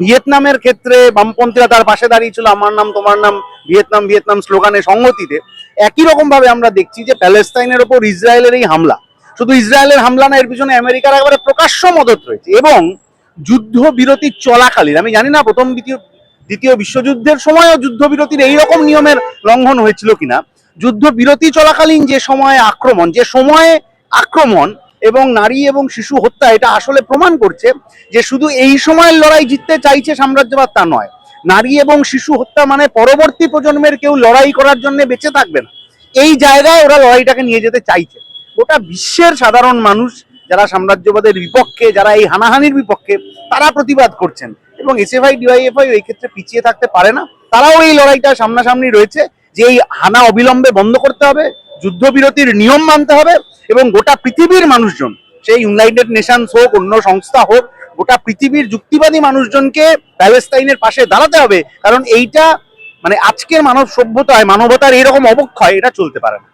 ভিয়েতনামের ক্ষেত্রে বামপন্থীরা তার পাশে দাঁড়িয়েছিল আমার নাম তোমার নাম ভিয়েতনাম ভিয়েতনাম স্লোগানে সংগতিতে। একই রকম ভাবে আমরা দেখছি যে প্যালেস্তাইনের ওপর ইসরায়েলের এই হামলা, শুধু ইসরায়েলের হামলা না, এর পিছনে আমেরিকার একেবারে প্রকাশ্য মদত রয়েছে। এবং যুদ্ধবিরতি চলাকালীন, আমি জানি না প্রথম দ্বিতীয় বিশ্বযুদ্ধের সময়ও যুদ্ধবিরতির এইরকম নিয়মের লঙ্ঘন হয়েছিল কিনা, যুদ্ধবিরতি চলাকালীন যে সময়ে আক্রমণ এবং নারী এবং শিশু হত্যা, এটা আসলে প্রমাণ করছে যে শুধু এই সময়ের লড়াই জিততে চাইছে সাম্রাজ্যবাদ তা নয়। নারী এবং শিশু হত্যা মানে পরবর্তী প্রজন্মের কেউ লড়াই করার জন্য বেঁচে থাকবে না, এই জায়গায় ওরা লড়াইটাকে নিয়ে যেতে চাইছে। গোটা বিশ্বের সাধারণ মানুষ যারা সাম্রাজ্যবাদের বিপক্ষে, যারা এই হানাহানির বিপক্ষে, তারা প্রতিবাদ করছেন। এবং এসএফআই ডিওয়াইএফআই এই ক্ষেত্রে পিছিয়ে থাকতে পারে না, তারাও এই লড়াইটা সামনাসামনি রয়েছে যে এই হানা অবিলম্বে বন্ধ করতে হবে, যুদ্ধবিরতির নিয়ম মানতে হবে এবং গোটা পৃথিবীর মানুষজন, সেই ইউনাইটেড নেশনস হোক, অন্য সংস্থা হোক, গোটা পৃথিবীর যুক্তিবাদী মানুষজনকে প্যালেস্তাইনের পাশে দাঁড়াতে হবে। কারণ এইটা মানে আজকের মানব সভ্যতায় মানবতার এরকম অবক্ষয় এটা চলতে পারে না।